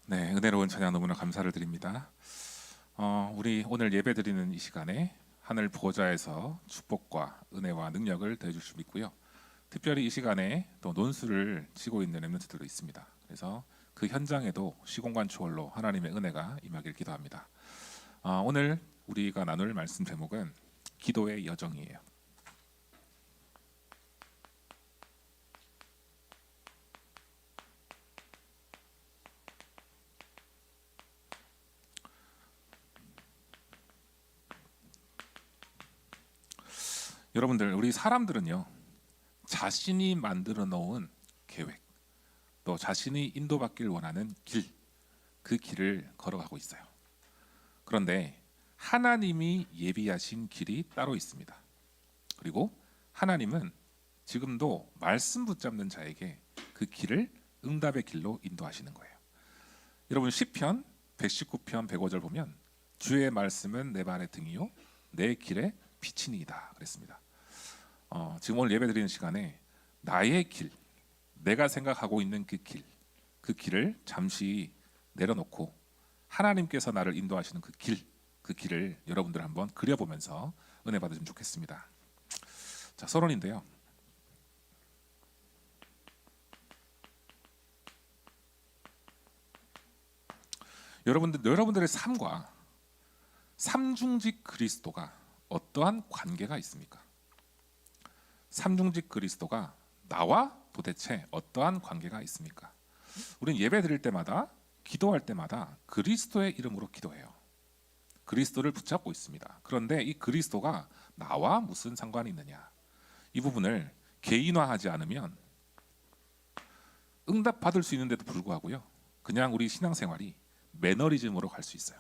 네, 은혜로운 찬양 너무나 감사를 드립니다. 우리 오늘 예배 드리는 이 시간에 하늘 보좌에서 축복과 은혜와 능력을 더해 주실 수 믿고요. 특별히 이 시간에 또 논수를 치고 있는 렘넌트들도 있습니다. 그래서 그 현장에도 시공간 초월로 하나님의 은혜가 임하길 기도합니다. 오늘 우리가 나눌 말씀 제목은 기도의 여정이에요. 여러분들, 우리 사람들은요, 자신이 만들어 놓은 계획, 또 자신이 인도받길 원하는 길, 그 길을 걸어가고 있어요. 그런데 하나님이 예비하신 길이 따로 있습니다. 그리고 하나님은 지금도 말씀 붙잡는 자에게 그 길을 응답의 길로 인도하시는 거예요. 여러분, 시편 119편 105절 보면 주의 말씀은 내 발의 등이요 내 길에 비치니이다 그랬습니다. 지금 오늘 예배 드리는 시간에 나의 길, 내가 생각하고 있는 그 길을 잠시 내려놓고 하나님께서 나를 인도하시는 그 길을 여러분들 한번 그려보면서 은혜 받으시면 좋겠습니다. 자, 서론인데요. 여러분들의 삶과 삼중직 그리스도가 어떠한 관계가 있습니까? 삼중직 그리스도가 나와 도대체 어떠한 관계가 있습니까? 우리는 예배 드릴 때마다 기도할 때마다 그리스도의 이름으로 기도해요. 그리스도를 붙잡고 있습니다. 그런데 이 그리스도가 나와 무슨 상관이 있느냐? 이 부분을 개인화하지 않으면 응답받을 수 있는데도 불구하고요, 그냥 우리 신앙생활이 매너리즘으로 갈 수 있어요.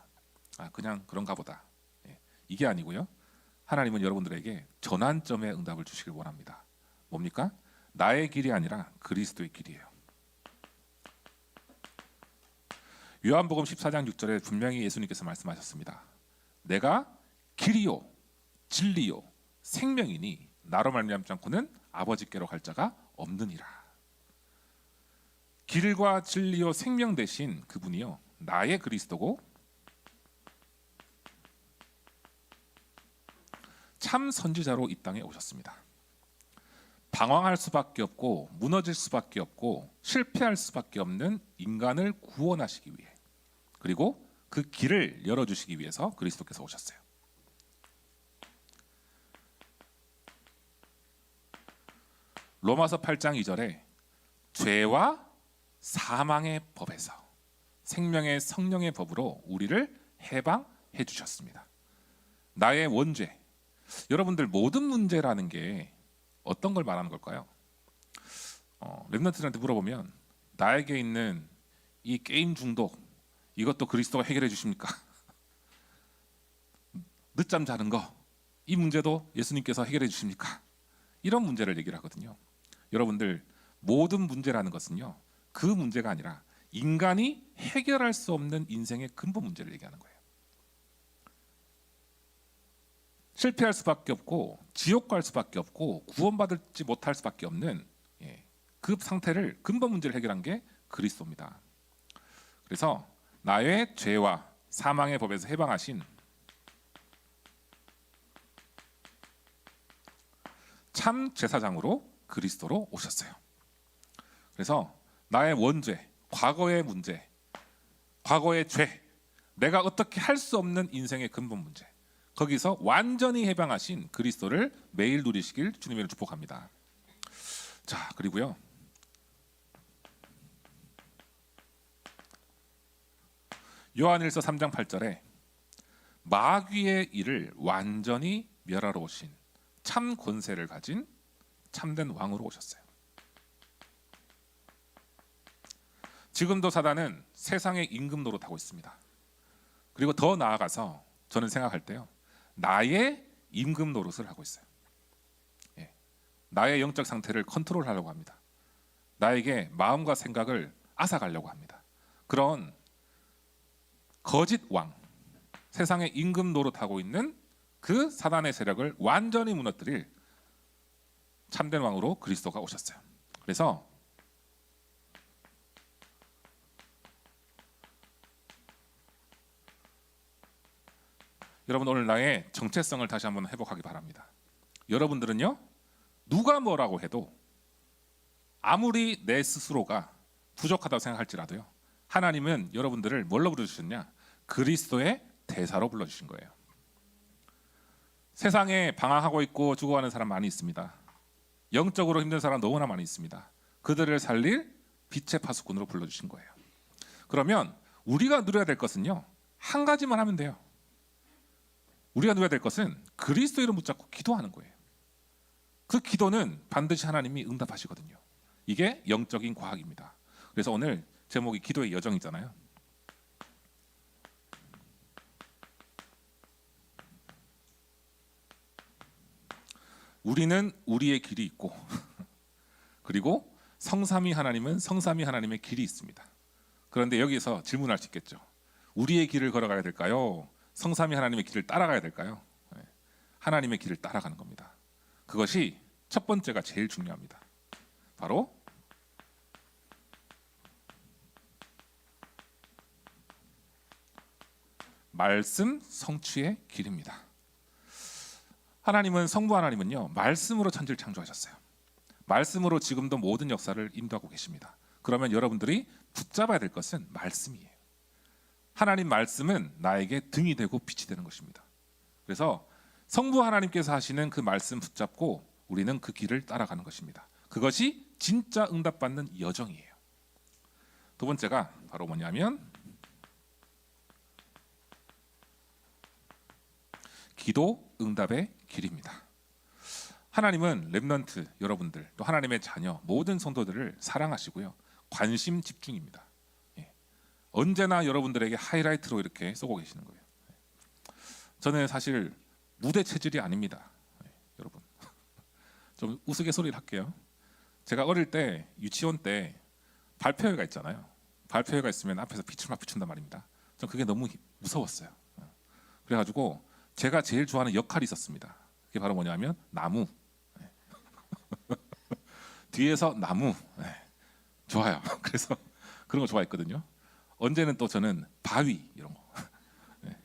그냥 그런가 보다. 이게 아니고요, 하나님은 여러분들에게 전환점의 응답을 주시길 원합니다. 뭡니까? 나의 길이 아니라 그리스도의 길이에요. 요한복음 14장 6절에 분명히 예수님께서 말씀하셨습니다. 내가 길이요 진리요 생명이니 나로 말미암지 않고는 아버지께로 갈 자가 없느니라. 길과 진리요 생명 되신 그분이요 나의 그리스도고 참 선지자로 이 땅에 오셨습니다. 방황할 수밖에 없고 무너질 수밖에 없고 실패할 수밖에 없는 인간을 구원하시기 위해, 그리고 그 길을 열어주시기 위해서 그리스도께서 오셨어요. 로마서 8장 2절에 죄와 사망의 법에서 생명의 성령의 법으로 우리를 해방해 주셨습니다. 나의 원죄, 여러분들 모든 문제라는 게 어떤 걸 말하는 걸까요? 렘넌트들한테 물어보면 나에게 있는 이 게임 중독, 이것도 그리스도가 해결해 주십니까? 늦잠 자는 거, 이 문제도 예수님께서 해결해 주십니까? 이런 문제를 얘기를 하거든요. 여러분들, 모든 문제라는 것은요, 그 문제가 아니라 인간이 해결할 수 없는 인생의 근본 문제를 얘기하는 거예요. 실패할 수밖에 없고 지옥 갈 수밖에 없고 구원받지 못할 수밖에 없는 그 상태를, 근본 문제를 해결한 게 그리스도입니다. 그래서 나의 죄와 사망의 법에서 해방하신 참 제사장으로 그리스도로 오셨어요. 그래서 나의 원죄, 과거의 문제, 과거의 죄, 내가 어떻게 할 수 없는 인생의 근본 문제, 거기서 완전히 해방하신 그리스도를 매일 누리시길 주님을 축복합니다. 자, 그리고요, 요한일서 3장 8절에 마귀의 일을 완전히 멸하러 오신 참 권세를 가진 참된 왕으로 오셨어요. 지금도 사단은 세상의 임금 노릇하고 있습니다. 그리고 더 나아가서 저는 생각할 때요, 나의 임금 노릇을 하고 있어요. 나의 영적 상태를 컨트롤하려고 합니다. 나에게 마음과 생각을 앗아가려고 합니다. 그런 거짓 왕, 세상의 임금 노릇하고 있는 그 사단의 세력을 완전히 무너뜨릴 참된 왕으로 그리스도가 오셨어요. 그래서 여러분 오늘 나의 정체성을 다시 한번 회복하기 바랍니다. 여러분들은요, 누가 뭐라고 해도 아무리 내 스스로가 부족하다고 생각할지라도요, 하나님은 여러분들을 뭘로 부르셨냐? 그리스도의 대사로 불러주신 거예요. 세상에 방황하고 있고 죽어가는 사람 많이 있습니다. 영적으로 힘든 사람 너무나 많이 있습니다. 그들을 살릴 빛의 파수꾼으로 불러주신 거예요. 그러면 우리가 누려야 될 것은요, 한 가지만 하면 돼요. 우리가 누려야 될 것은 그리스도 이름 붙잡고 기도하는 거예요. 그 기도는 반드시 하나님이 응답하시거든요. 이게 영적인 과학입니다. 그래서 오늘 제목이 기도의 여정이잖아요. 우리는 우리의 길이 있고 그리고 성삼위 하나님은 성삼위 하나님의 길이 있습니다. 그런데 여기서 질문할 수 있겠죠. 우리의 길을 걸어가야 될까요? 성삼위 하나님의 길을 따라가야 될까요? 하나님의 길을 따라가는 겁니다. 그것이 첫 번째가 제일 중요합니다. 바로 말씀 성취의 길입니다. 하나님은 성부 하나님은요, 말씀으로 천지를 창조하셨어요. 말씀으로 지금도 모든 역사를 인도하고 계십니다. 그러면 여러분들이 붙잡아야 될 것은 말씀이에요. 하나님 말씀은 나에게 등이 되고 빛이 되는 것입니다. 그래서 성부 하나님께서 하시는 그 말씀 붙잡고 우리는 그 길을 따라가는 것입니다. 그것이 진짜 응답받는 여정이에요. 두 번째가 바로 뭐냐면 기도 응답의 길입니다. 하나님은 렘넌트 여러분들, 또 하나님의 자녀 모든 성도들을 사랑하시고요, 관심 집중입니다. 언제나 여러분들에게 하이라이트로 이렇게 쏘고 계시는 거예요. 저는 사실 무대 체질이 아닙니다. 여러분 좀 우스갯소리를 할게요. 제가 어릴 때 유치원 때 발표회가 있잖아요. 발표회가 있으면 앞에서 빛을 막 비춘단 말입니다. 전 그게 너무 무서웠어요. 그래가지고 제가 제일 좋아하는 역할이 있었습니다. 그게 바로 뭐냐면 나무. 뒤에서 나무. 좋아요. 그래서 그런 거 좋아했거든요. 언제는 또 저는 바위 이런 거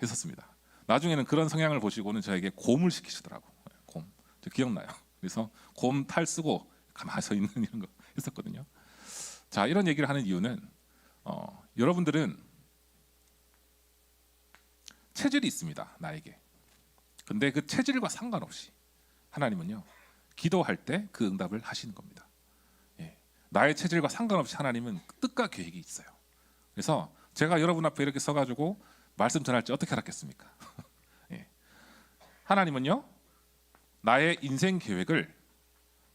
했었습니다. 나중에는 그런 성향을 보시고는 저에게 곰을 시키시더라고. 곰. 저 기억나요. 그래서 곰 탈 쓰고 가만히 서 있는 이런 거 했었거든요. 자, 이런 얘기를 하는 이유는 여러분들은 체질이 있습니다. 나에게. 근데 그 체질과 상관없이 하나님은요, 기도할 때 그 응답을 하시는 겁니다. 나의 체질과 상관없이 하나님은 뜻과 계획이 있어요. 그래서 제가 여러분 앞에 이렇게 서가지고 말씀 전할지 어떻게 알았겠습니까? 하나님은요, 나의 인생 계획을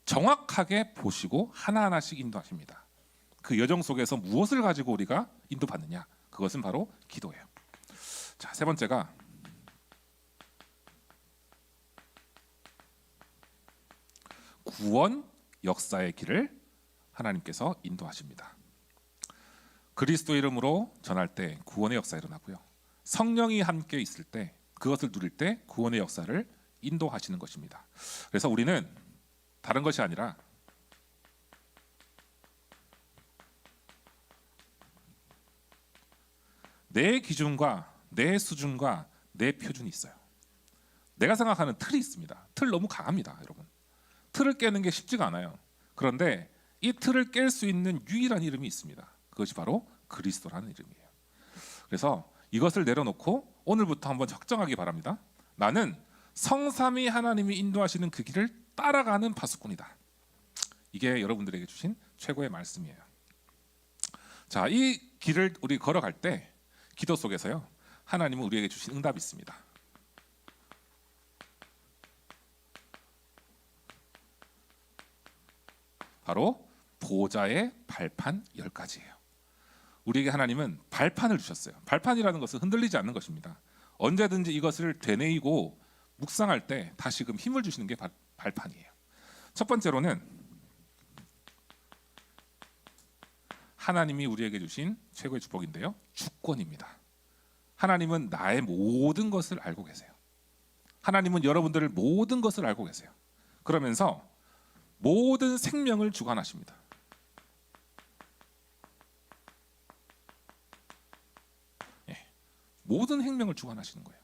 정확하게 보시고 하나하나씩 인도하십니다. 그 여정 속에서 무엇을 가지고 우리가 인도받느냐, 그것은 바로 기도예요. 자, 세 번째가 구원 역사의 길을 하나님께서 인도하십니다. 그리스도 이름으로 전할 때 구원의 역사 일어나고요, 성령이 함께 있을 때 그것을 누릴 때 구원의 역사를 인도하시는 것입니다. 그래서 우리는 다른 것이 아니라 내 기준과 내 수준과 내 표준이 있어요. 내가 생각하는 틀이 있습니다. 틀 너무 강합니다, 여러분. 틀을 깨는 게 쉽지가 않아요. 그런데 이 틀을 깰 수 있는 유일한 이름이 있습니다. 그것이 바로 그리스도라는 이름이에요. 그래서 이것을 내려놓고 오늘부터 한번 작정하기 바랍니다. 나는 성삼위 하나님이 인도하시는 그 길을 따라가는 파수꾼이다. 이게 여러분들에게 주신 최고의 말씀이에요. 자, 이 길을 우리 걸어갈 때 기도 속에서요, 하나님은 우리에게 주신 응답이 있습니다. 바로 보좌의 발판 10가지예요. 우리에게 하나님은 발판을 주셨어요. 발판이라는 것은 흔들리지 않는 것입니다. 언제든지 이것을 되뇌이고 묵상할 때 다시금 힘을 주시는 게 발판이에요. 첫 번째로는 하나님이 우리에게 주신 최고의 축복인데요, 주권입니다. 하나님은 나의 모든 것을 알고 계세요. 하나님은 여러분들의 모든 것을 알고 계세요. 그러면서 모든 생명을 주관하십니다. 모든 생명을 주관하시는 거예요.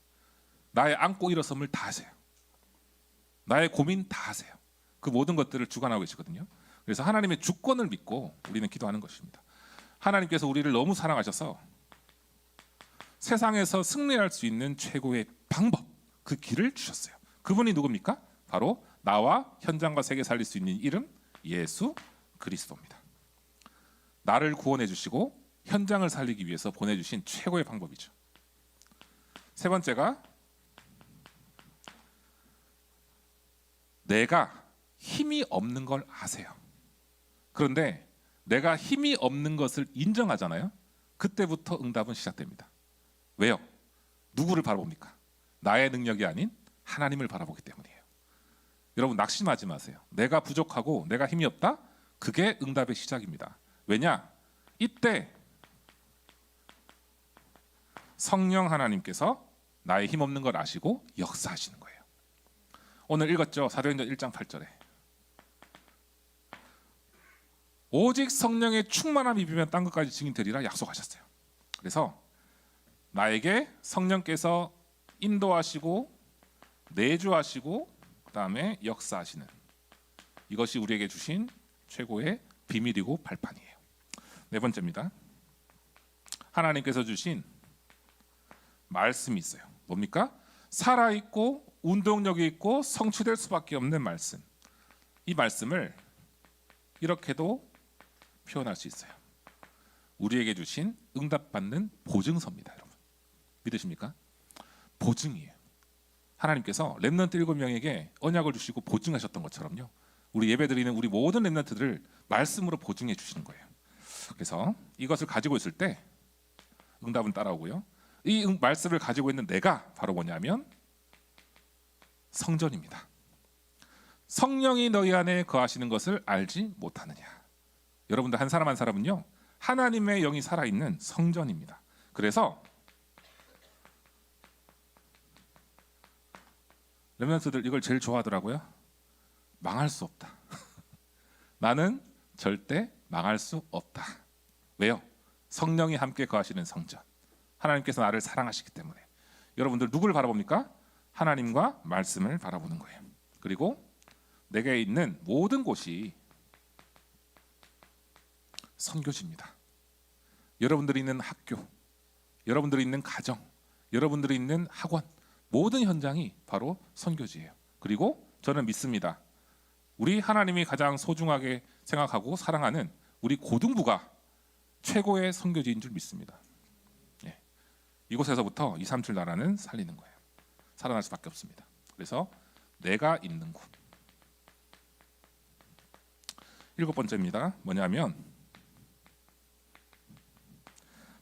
나의 안고 일어섬을 다 하세요. 나의 고민 다 하세요. 그 모든 것들을 주관하고 계시거든요. 그래서 하나님의 주권을 믿고 우리는 기도하는 것입니다. 하나님께서 우리를 너무 사랑하셔서 세상에서 승리할 수 있는 최고의 방법, 그 길을 주셨어요. 그분이 누굽니까? 바로 나와 현장과 세계 살릴 수 있는 이름 예수 그리스도입니다. 나를 구원해 주시고 현장을 살리기 위해서 보내주신 최고의 방법이죠. 세 번째가 내가 힘이 없는 걸 아세요. 그런데 내가 힘이 없는 것을 인정하잖아요. 그때부터 응답은 시작됩니다. 왜요? 누구를 바라봅니까? 나의 능력이 아닌 하나님을 바라보기 때문이에요. 여러분 낙심하지 마세요. 내가 부족하고 내가 힘이 없다? 그게 응답의 시작입니다. 왜냐? 이때 성령 하나님께서 나의 힘 없는 걸 아시고 역사하시는 거예요. 오늘 읽었죠? 사도행전 1장 8절에 오직 성령의 충만함이 입으면 땅 끝까지 증인 되리라 약속하셨어요. 그래서 나에게 성령께서 인도하시고 내주하시고 그다음에 역사하시는 이것이 우리에게 주신 최고의 비밀이고 발판이에요. 네 번째입니다. 하나님께서 주신 말씀이 있어요. 뭡니까? 살아있고 운동력이 있고 성취될 수밖에 없는 말씀. 이 말씀을 이렇게도 표현할 수 있어요. 우리에게 주신 응답받는 보증서입니다. 여러분 믿으십니까? 보증이에요. 하나님께서 렘넌트 7명에게 언약을 주시고 보증하셨던 것처럼요. 우리 예배드리는 우리 모든 렘넌트들을 말씀으로 보증해 주시는 거예요. 그래서 이것을 가지고 있을 때 응답은 따라오고요. 이 말씀을 가지고 있는 내가 바로 뭐냐면 성전입니다. 성령이 너희 안에 거하시는 것을 알지 못하느냐. 여러분들 한 사람 한 사람은요 하나님의 영이 살아있는 성전입니다. 그래서 렘넌트들 이걸 제일 좋아하더라고요. 망할 수 없다. 나는 절대 망할 수 없다. 왜요? 성령이 함께 거하시는 성전. 하나님께서 나를 사랑하시기 때문에. 여러분들 누구를 바라봅니까? 하나님과 말씀을 바라보는 거예요. 그리고 내게 있는 모든 곳이 선교지입니다. 여러분들이 있는 학교, 여러분들이 있는 가정, 여러분들이 있는 학원, 모든 현장이 바로 선교지예요. 그리고 저는 믿습니다. 우리 하나님이 가장 소중하게 생각하고 사랑하는 우리 고등부가 최고의 선교지인 줄 믿습니다. 예. 이곳에서부터 237 나라는 살리는 거예요. 살아날 수밖에 없습니다. 그래서 내가 있는 곳. 7번째입니다. 뭐냐면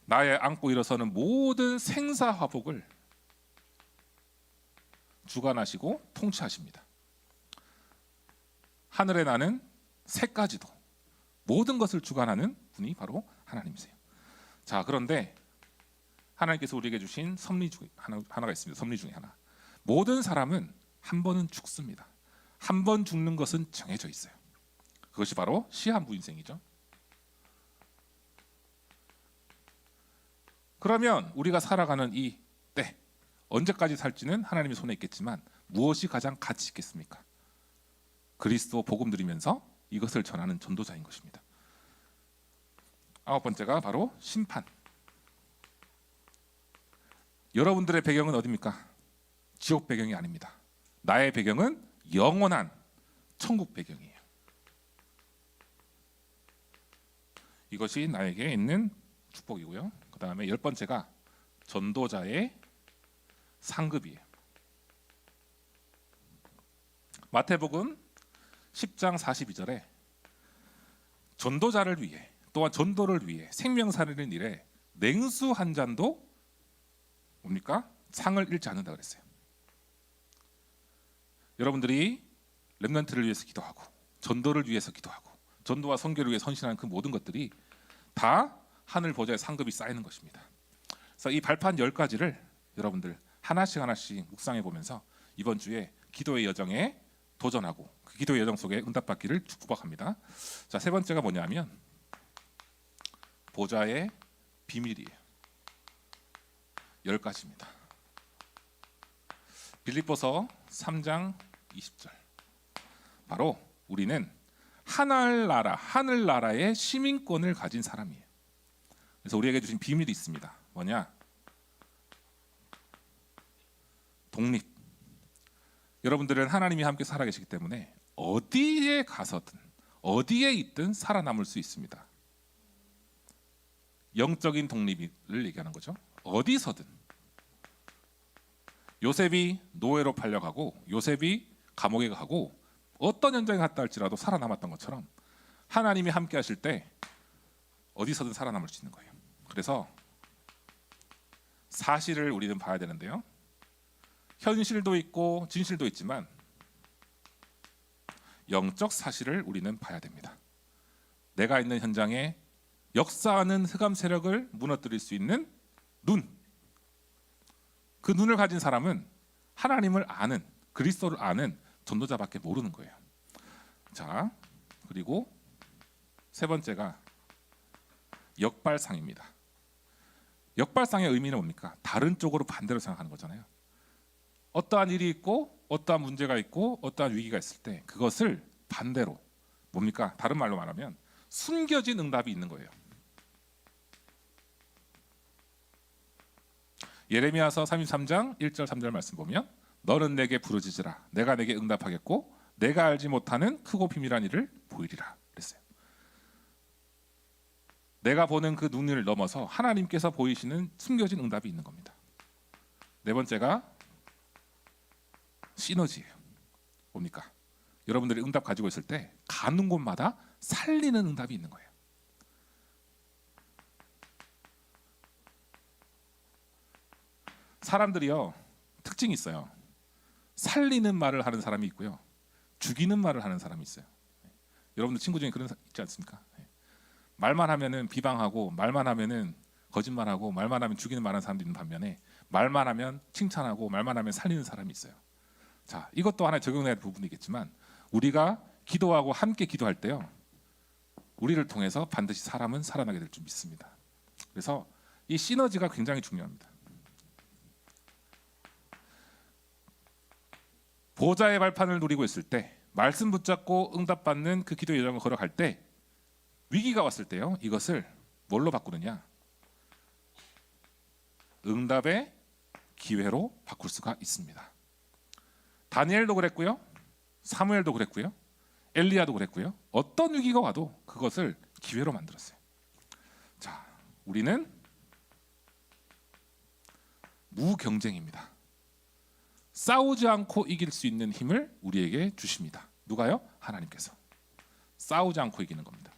나의 안고 일어서는 모든 생사화복을 주관하시고 통치하십니다. 하늘에 나는 새까지도 모든 것을 주관하는 분이 바로 하나님이세요. 자, 그런데 하나님께서 우리에게 주신 섭리 중에 하나가 있습니다. 섭리 중에 하나. 모든 사람은 한 번은 죽습니다. 한 번 죽는 것은 정해져 있어요. 그것이 바로 시한부 인생이죠. 그러면 우리가 살아가는 이 때 언제까지 살지는 하나님의 손에 있겠지만 무엇이 가장 가치 있겠습니까? 그리스도 복음 드리면서 이것을 전하는 전도자인 것입니다. 9번째가 바로 심판. 여러분들의 배경은 어디입니까? 지옥 배경이 아닙니다. 나의 배경은 영원한 천국 배경이에요. 이것이 나에게 있는 축복이고요. 그 다음에 10번째가 전도자의 상급이에요. 마태복음 10장 42절에 전도자를 위해 또한 전도를 위해 생명 살리는 일에 냉수 한 잔도 뭡니까? 상을 잃지 않는다 그랬어요. 여러분들이 렘넌트를 위해서 기도하고 전도를 위해서 기도하고 전도와 선교를 위해 헌신하는 그 모든 것들이 다 하늘 보좌의 상급이 쌓이는 것입니다. 그래서 이 발판 10가지를 여러분들 하나씩 묵상해 보면서 이번 주에 기도의 여정에 도전하고 그 기도의 여정 속에 응답받기를 축복합니다. 자, 세 번째가 뭐냐면 보좌의 비밀이에요. 10가지입니다. 빌립보서 3장 20절. 바로 우리는 하늘나라의 시민권을 가진 사람이에요. 그래서 우리에게 주신 비밀이 있습니다. 뭐냐? 독립. 여러분들은 하나님이 함께 살아계시기 때문에 어디에 가서든 어디에 있든 살아남을 수 있습니다. 영적인 독립을 얘기하는 거죠. 어디서든. 요셉이 노예로 팔려가고 요셉이 감옥에 가고 어떤 현장에 갔다 할지라도 살아남았던 것처럼 하나님이 함께 하실 때 어디서든 살아남을 수 있는 거예요. 그래서 사실을 우리는 봐야 되는데요. 현실도 있고 진실도 있지만 영적 사실을 우리는 봐야 됩니다. 내가 있는 현장에 역사하는 흑암 세력을 무너뜨릴 수 있는 눈. 그 눈을 가진 사람은 하나님을 아는, 그리스도를 아는 전도자밖에 모르는 거예요. 자, 그리고 세 번째가 역발상입니다. 역발상의 의미는 뭡니까? 다른 쪽으로 반대로 생각하는 거잖아요. 어떠한 일이 있고 어떠한 문제가 있고 어떠한 위기가 있을 때 그것을 반대로 뭡니까? 다른 말로 말하면 숨겨진 응답이 있는 거예요. 예레미야서 33장 1절 3절 말씀 보면 너는 내게 부르짖으라 내가 내게 응답하겠고 내가 알지 못하는 크고 비밀한 일을 보이리라 그랬어요. 내가 보는 그 눈을 넘어서 하나님께서 보이시는 숨겨진 응답이 있는 겁니다. 네 번째가 시너지예요. 뭡니까? 여러분들이 응답 가지고 있을 때 가는 곳마다 살리는 응답이 있는 거예요. 사람들이요 특징이 있어요. 살리는 말을 하는 사람이 있고요, 죽이는 말을 하는 사람이 있어요. 여러분들 친구 중에 그런 사람 있지 않습니까? 말만 하면은 비방하고 말만 하면은 거짓말하고 말만 하면 죽이는 말하는 사람도 있는 반면에 말만 하면 칭찬하고 말만 하면 살리는 사람이 있어요. 자, 이것도 하나의 적용해야 할 부분이겠지만 우리가 기도하고 함께 기도할 때요 우리를 통해서 반드시 사람은 살아나게 될 줄 믿습니다. 그래서 이 시너지가 굉장히 중요합니다. 보좌의 발판을 누리고 있을 때 말씀 붙잡고 응답받는 그 기도 여정을 걸어갈 때 위기가 왔을 때요 이것을 뭘로 바꾸느냐? 응답의 기회로 바꿀 수가 있습니다. 다니엘도 그랬고요, 사무엘도 그랬고요, 엘리야도 그랬고요. 어떤 위기가 와도 그것을 기회로 만들었어요. 자, 우리는 무경쟁입니다. 싸우지 않고 이길 수 있는 힘을 우리에게 주십니다. 누가요? 하나님께서. 싸우지 않고 이기는 겁니다.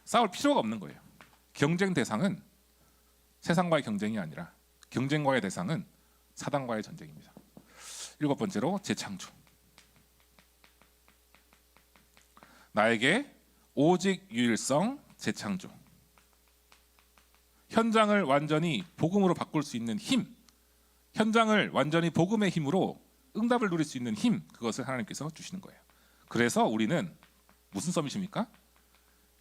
싸울 필요가 없는 거예요. 경쟁 대상은 세상과의 경쟁이 아니라 경쟁과의 대상은 사단과의 전쟁입니다. 일곱 번째로 재창조. 나에게 오직 유일성 재창조. 현장을 완전히 복음으로 바꿀 수 있는 힘, 현장을 완전히 복음의 힘으로 응답을 누릴 수 있는 힘, 그것을 하나님께서 주시는 거예요. 그래서 우리는 무슨 서밋입니까?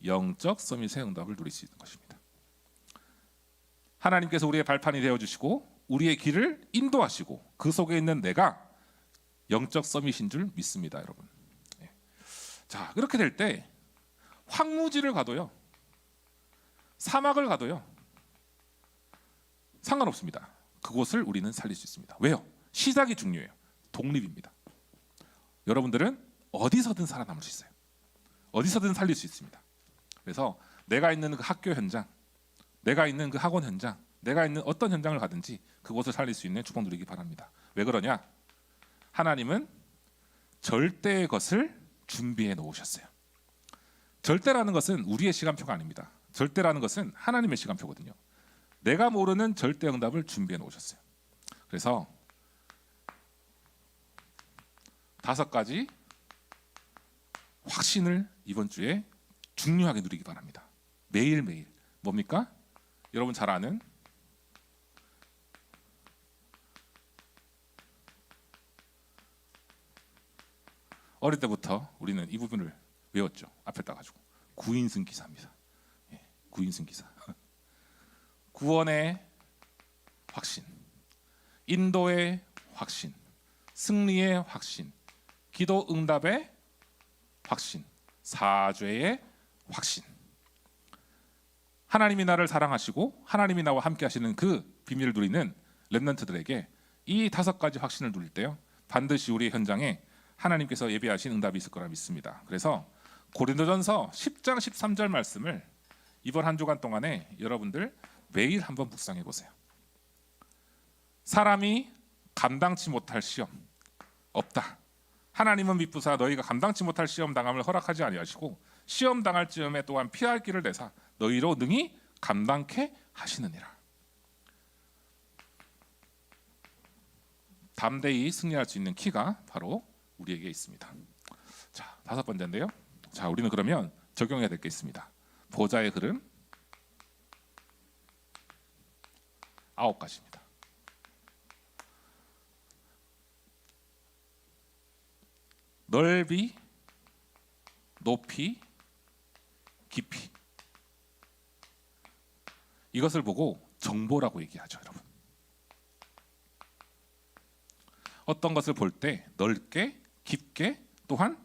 영적 서밋의 응답을 누릴 수 있는 것입니다. 하나님께서 우리의 발판이 되어주시고 우리의 길을 인도하시고 그 속에 있는 내가 영적 서밋인 줄 믿습니다, 여러분. 자, 그렇게 될 때 황무지를 가도요, 사막을 가도요 상관없습니다. 그곳을 우리는 살릴 수 있습니다. 왜요? 시작이 중요해요. 독립입니다. 여러분들은 어디서든 살아남을 수 있어요. 어디서든 살릴 수 있습니다. 그래서 내가 있는 그 학교 현장, 내가 있는 그 학원 현장, 내가 있는 어떤 현장을 가든지 그곳을 살릴 수 있는 축복 누리기 바랍니다. 왜 그러냐? 하나님은 절대의 것을 준비해 놓으셨어요. 절대라는 것은 우리의 시간표가 아닙니다. 절대라는 것은 하나님의 시간표거든요. 내가 모르는 절대 응답을 준비해 놓으셨어요. 그래서 5가지 확신을 이번 주에 중요하게 누리기 바랍니다. 매일매일. 뭡니까? 여러분 잘 아는 어릴 때부터 우리는 이 부분을 외웠죠. 앞에 따가지고 구인승 기사입니다. 구인승 기사. 구원의 확신. 인도의 확신, 승리의 확신, 기도 응답의 확신, 사죄의 확신. 하나님이 나를 사랑하시고 하나님이 나와 함께 하시는 그 비밀을 누리는 렘넌트들에게 이 5가지 확신을 누릴 때요, 반드시 우리의 현장에 하나님께서 예비하신 응답이 있을 거라 믿습니다. 그래서 고린도전서 10장 13절 말씀을 이번 한 주간 동안에 여러분들 매일 한번 묵상해 보세요. 사람이 감당치 못할 시험 없다. 하나님은 미쁘사 너희가 감당치 못할 시험 당함을 허락하지 아니하시고 시험 당할 즈음에 또한 피할 길을 내사 너희로 능히 감당케 하시느니라. 담대히 승리할 수 있는 키가 바로 우리에게 있습니다. 자, 5번째인데요. 자, 우리는 그러면 적용해야 될 게 있습니다. 보좌의 흐름 9가지입니다. 넓이, 높이, 깊이. 이것을 보고 정보라고 얘기하죠, 여러분. 어떤 것을 볼 때 넓게, 깊게, 또한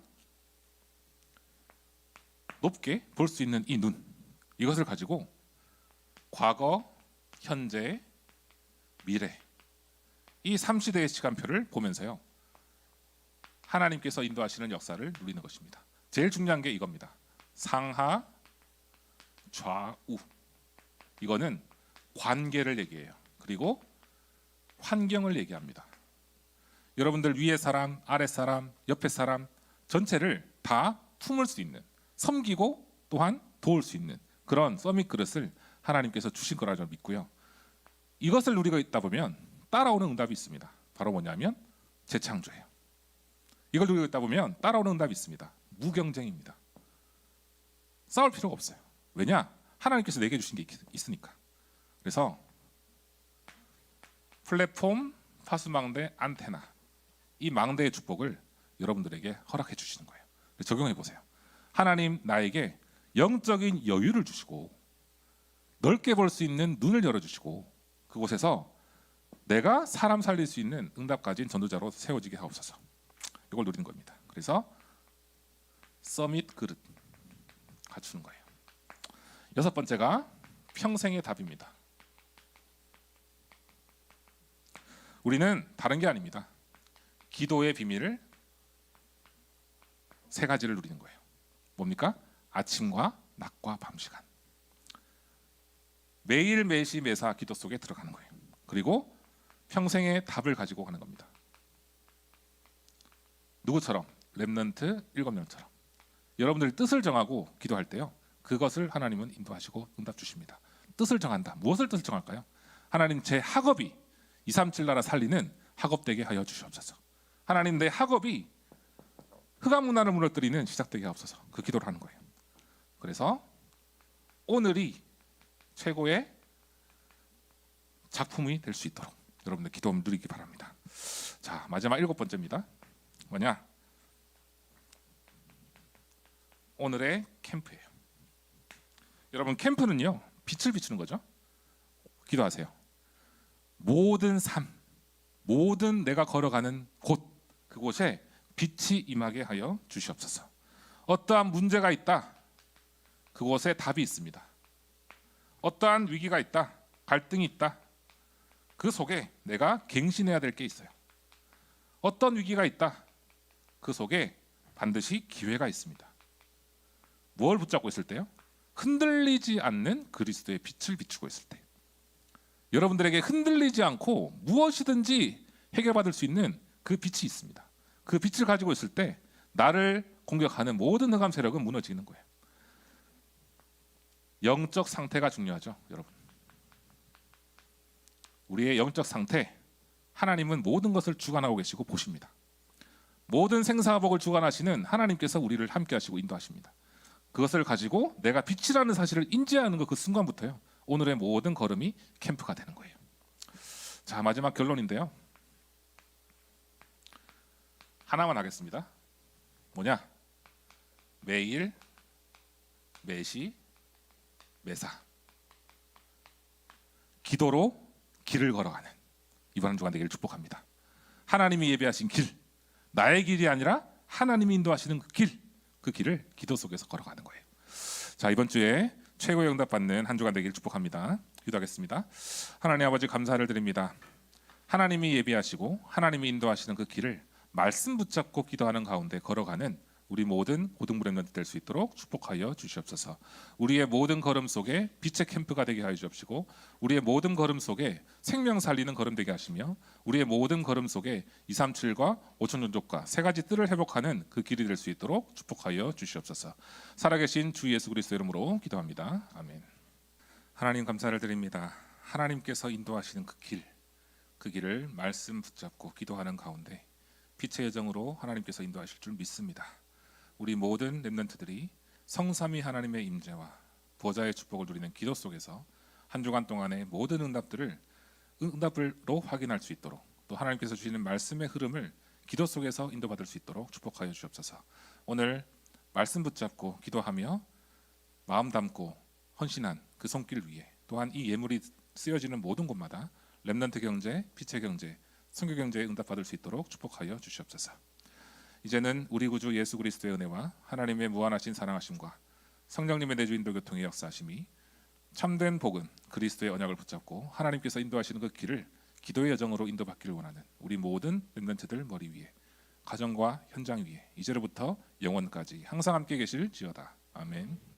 높게 볼 수 있는 이 눈, 이것을 가지고 과거, 현재, 미래, 이 3시대의 시간표를 보면서요, 하나님께서 인도하시는 역사를 누리는 것입니다. 제일 중요한 게 이겁니다. 상하, 좌우. 이거는 관계를 얘기해요. 그리고 환경을 얘기합니다. 여러분들 위에 사람, 아래 사람, 옆에 사람 전체를 다 품을 수 있는, 섬기고 또한 도울 수 있는 그런 서밋 그릇을 하나님께서 주신 거라 저는 믿고요. 이것을 누리고 있다 보면 따라오는 응답이 있습니다. 바로 뭐냐면 재창조예요. 이걸 누리고 있다 보면 따라오는 응답이 있습니다. 무경쟁입니다. 싸울 필요가 없어요. 왜냐? 하나님께서 내게 주신 게 있으니까. 그래서 플랫폼, 파수망대, 안테나, 이 망대의 축복을 여러분들에게 허락해 주시는 거예요. 적용해 보세요. 하나님 나에게 영적인 여유를 주시고 넓게 볼 수 있는 눈을 열어주시고 그곳에서 내가 사람 살릴 수 있는 응답 가진 전도자로 세워지게 하옵소서. 이걸 누리는 겁니다. 그래서 서밋 그릇 갖추는 거예요. 6번째가 평생의 답입니다. 우리는 다른 게 아닙니다. 기도의 비밀을 3가지를 누리는 거예요. 뭡니까? 아침과 낮과 밤 시간. 매일 매시 매사 기도 속에 들어가는 거예요. 그리고 평생의 답을 가지고 가는 겁니다. 누구처럼? 렘넌트 7명처럼. 여러분들이 뜻을 정하고 기도할 때요, 그것을 하나님은 인도하시고 응답 주십니다. 뜻을 정한다. 무엇을 뜻을 정할까요? 하나님 제 학업이 237 나라 살리는 학업되게 하여 주시옵소서. 하나님 내 학업이 흑암문화를 무너뜨리는 시작되게 하옵소서. 그 기도를 하는 거예요. 그래서 오늘이 최고의 작품이 될 수 있도록 여러분들 기도 누리기 바랍니다. 자, 마지막 7번째입니다. 뭐냐? 오늘의 캠프예요. 여러분, 캠프는요, 빛을 비추는 거죠. 기도하세요. 모든 삶, 모든 내가 걸어가는 곳, 그곳에 빛이 임하게 하여 주시옵소서. 어떠한 문제가 있다, 그곳에 답이 있습니다. 어떠한 위기가 있다, 갈등이 있다, 그 속에 내가 갱신해야 될 게 있어요. 어떤 위기가 있다, 그 속에 반드시 기회가 있습니다. 뭘 붙잡고 있을 때요? 흔들리지 않는 그리스도의 빛을 비추고 있을 때, 여러분들에게 흔들리지 않고 무엇이든지 해결받을 수 있는 그 빛이 있습니다. 그 빛을 가지고 있을 때 나를 공격하는 모든 흑암 세력은 무너지는 거예요. 영적 상태가 중요하죠, 여러분. 우리의 영적 상태, 하나님은 모든 것을 주관하고 계시고 보십니다. 모든 생사복을 주관하시는 하나님께서 우리를 함께 하시고 인도하십니다. 그것을 가지고 내가 빛이라는 사실을 인지하는 그 순간부터요, 오늘의 모든 걸음이 캠프가 되는 거예요. 자, 마지막 결론인데요, 하나만 하겠습니다. 뭐냐? 매일 매시 매사 기도로 길을 걸어가는, 이번 한 주간 되기를 축복합니다. 하나님이 예비하신 길, 나의 길이 아니라 하나님이 인도하시는 그 길을 기도 속에서 걸어가는 거예요. 자, 이번 주에 최고의 응답 받는 한 주간 되기를 축복합니다. 기도하겠습니다. 하나님 아버지 감사를 드립니다. 하나님이 예비하시고 하나님이 인도하시는 그 길을 말씀 붙잡고 기도하는 가운데 걸어가는 우리 모든 고등부 렘넌트 될 수 있도록 축복하여 주시옵소서. 우리의 모든 걸음 속에 빛의 캠프가 되게 하여 주옵시고 우리의 모든 걸음 속에 생명 살리는 걸음 되게 하시며 우리의 모든 걸음 속에 237과 5천 종족과 세 가지 뜰을 회복하는 그 길이 될 수 있도록 축복하여 주시옵소서. 살아계신 주 예수 그리스도 이름으로 기도합니다. 아멘. 하나님 감사를 드립니다. 하나님께서 인도하시는 그 길을 말씀 붙잡고 기도하는 가운데 빛의 여정으로 하나님께서 인도하실 줄 믿습니다. 우리 모든 렘넌트들이 성삼위 하나님의 임재와 보좌의 축복을 누리는 기도 속에서 한 주간 동안의 모든 응답으로 확인할 수 있도록 또 하나님께서 주시는 말씀의 흐름을 기도 속에서 인도받을 수 있도록 축복하여 주옵소서. 오늘 말씀 붙잡고 기도하며 마음 담고 헌신한 그 손길 위에 또한 이 예물이 쓰여지는 모든 곳마다 렘넌트 경제, 빛의 경제, 선교 경제에 응답받을 수 있도록 축복하여 주시옵소서. 이제는 우리 구주 예수 그리스도의 은혜와 하나님의 무한하신 사랑하심과 성령님의 내주 인도 교통의 역사하심이 참된 복음 그리스도의 언약을 붙잡고 하나님께서 인도하시는 그 길을 기도의 여정으로 인도받기를 원하는 우리 모든 렘넌트들 머리 위에 가정과 현장 위에 이제로부터 영원까지 항상 함께 계실지어다. 아멘.